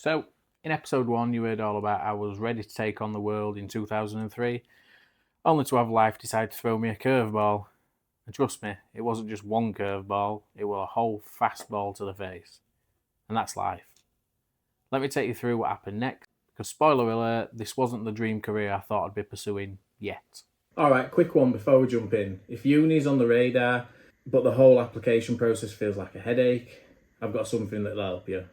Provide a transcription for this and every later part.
So, in episode 1, you heard all about I was ready to take on the world in 2003, only to have life decide to throw me a curveball. And trust me, it wasn't just one curveball, it was a whole fastball to the face. And that's life. Let me take you through what happened next, because spoiler alert, this wasn't the dream career I thought I'd be pursuing yet. Alright, quick one before we jump in. If uni's on the radar, but the whole application process feels like a headache, I've got something that'll help you.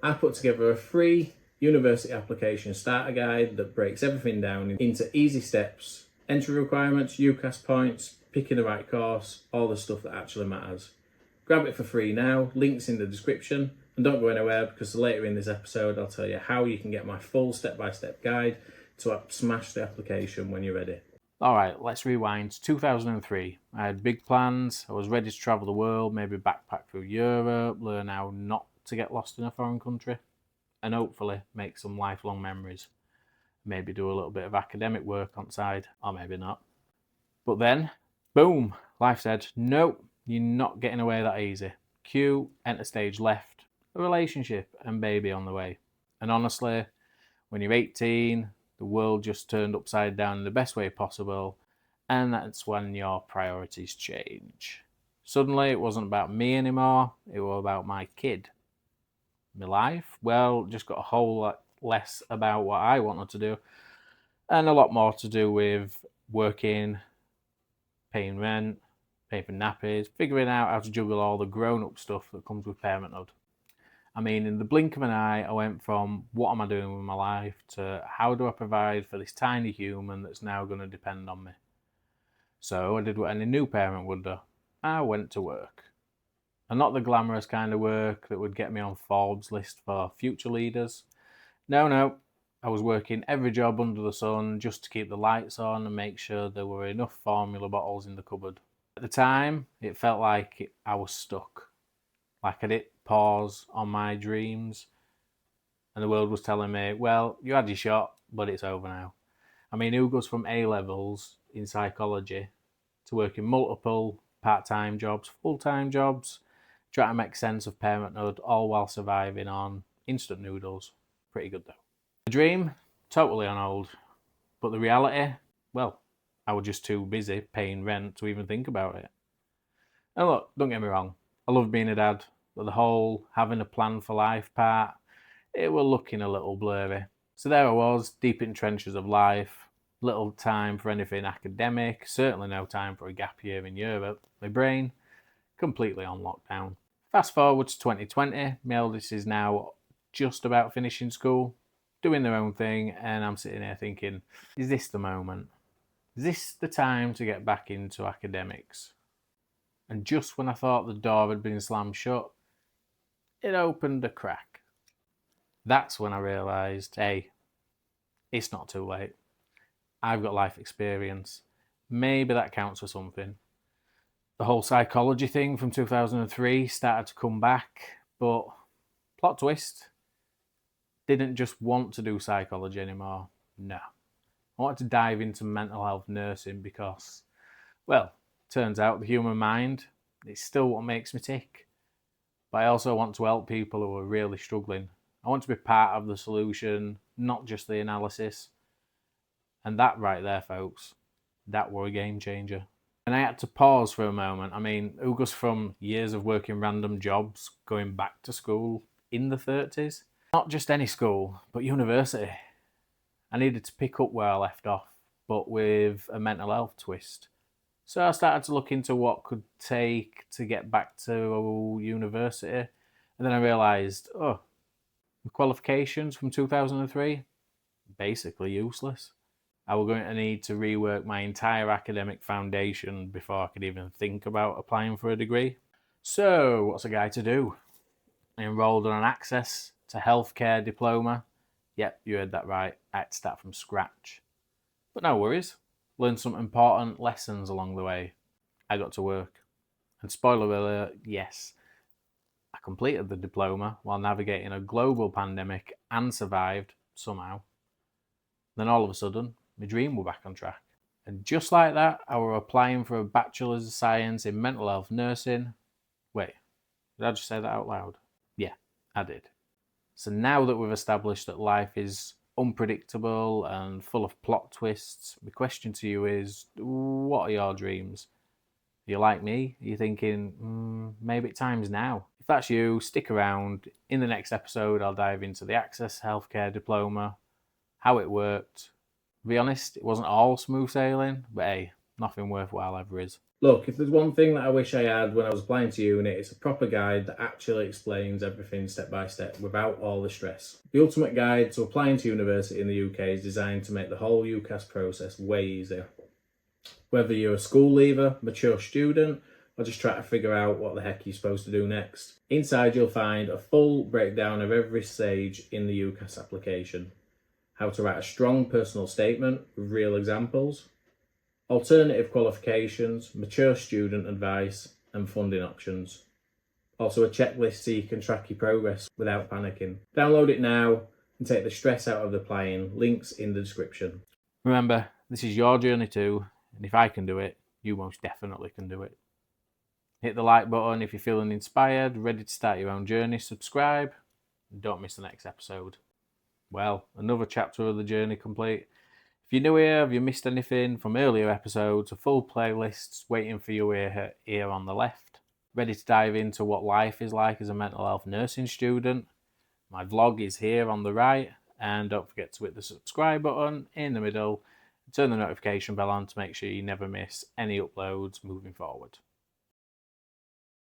I put together a free university application starter guide that breaks everything down into easy steps, entry requirements, UCAS points, picking the right course, all the stuff that actually matters. Grab it for free now, links in the description, and don't go anywhere because later in this episode I'll tell you how you can get my full step-by-step guide to smash the application when you're ready. Alright, let's rewind to 2003. I had big plans, I was ready to travel the world, maybe backpack through Europe, learn how not to get lost in a foreign country, and hopefully make some lifelong memories. Maybe do a little bit of academic work on the side, or maybe not. But then, boom, life said, nope, you're not getting away that easy. Cue, enter stage left, a relationship and baby on the way. And honestly, when you're 18, the world just turned upside down in the best way possible, and that's when your priorities change. Suddenly, it wasn't about me anymore, it was about my kid. My life, well, just got a whole lot less about what I wanted to do, and a lot more to do with working, paying rent, paying for nappies, figuring out how to juggle all the grown-up stuff that comes with parenthood. I mean, in the blink of an eye, I went from what am I doing with my life to how do I provide for this tiny human that's now going to depend on me. So I did what any new parent would do. I went to work. And not the glamorous kind of work that would get me on Forbes' list for future leaders. No, I was working every job under the sun just to keep the lights on and make sure there were enough formula bottles in the cupboard. At the time, it felt like I was stuck. Like I'd hit pause on my dreams and the world was telling me, well, you had your shot, but it's over now. I mean, who goes from A-levels in psychology to working multiple part-time jobs, full-time jobs, trying to make sense of parenthood, all while surviving on instant noodles? Pretty good though. The dream, totally on hold. But the reality, well, I was just too busy paying rent to even think about it. And look, don't get me wrong, I love being a dad, but the whole having a plan for life part, it was looking a little blurry. So there I was, deep in trenches of life, little time for anything academic, certainly no time for a gap year in Europe. My brain, completely on lockdown. Fast forward to 2020, my eldest is now just about finishing school, doing their own thing, and I'm sitting here thinking, is this the moment? Is this the time to get back into academics? And just when I thought the door had been slammed shut, it opened a crack. That's when I realised, hey, it's not too late. I've got life experience. Maybe that counts for something. The whole psychology thing from 2003 started to come back, but plot twist, didn't just want to do psychology anymore. No. I wanted to dive into mental health nursing because, well, turns out the human mind, it's still what makes me tick. But I also want to help people who are really struggling. I want to be part of the solution, not just the analysis. And that right there, folks, that were a game changer. And I had to pause for a moment. I mean, who goes from years of working random jobs going back to school in the 30s? Not just any school, but university. I needed to pick up where I left off, but with a mental health twist. So I started to look into what could take to get back to university. And then I realised, the qualifications from 2003, basically useless. I was going to need to rework my entire academic foundation before I could even think about applying for a degree. So what's a guy to do? I enrolled on an access to healthcare diploma. Yep, you heard that right. I had to start from scratch. But no worries. Learned some important lessons along the way. I got to work. And spoiler alert, yes, I completed the diploma while navigating a global pandemic and survived somehow. Then all of a sudden, my dream were back on track. And just like that, I were applying for a Bachelor's of Science in Mental Health Nursing. Wait, did I just say that out loud? Yeah, I did. So now that we've established that life is unpredictable and full of plot twists, my question to you is, what are your dreams? Are you like me? Are you thinking, maybe time's now? If that's you, stick around. In the next episode, I'll dive into the Access Healthcare Diploma, how it worked. To be honest, it wasn't all smooth sailing, but hey, nothing worthwhile ever is. Look, if there's one thing that I wish I had when I was applying to uni, it's a proper guide that actually explains everything step by step without all the stress. The ultimate guide to applying to university in the UK is designed to make the whole UCAS process way easier. Whether you're a school leaver, mature student, or just try to figure out what the heck you're supposed to do next. Inside you'll find a full breakdown of every stage in the UCAS application. How to write a strong personal statement with real examples, alternative qualifications, mature student advice, and funding options. Also a checklist so you can track your progress without panicking. Download it now and take the stress out of applying. Links in the description. Remember, this is your journey too, and if I can do it, you most definitely can do it. Hit the like button if you're feeling inspired, ready to start your own journey, subscribe, and don't miss the next episode. Well, another chapter of the journey complete. If you're new here, have you missed anything from earlier episodes, a full playlist waiting for you here on the left. Ready to dive into what life is like as a mental health nursing student. My vlog is here on the right, and don't forget to hit the subscribe button in the middle. Turn the notification bell on to make sure you never miss any uploads moving forward.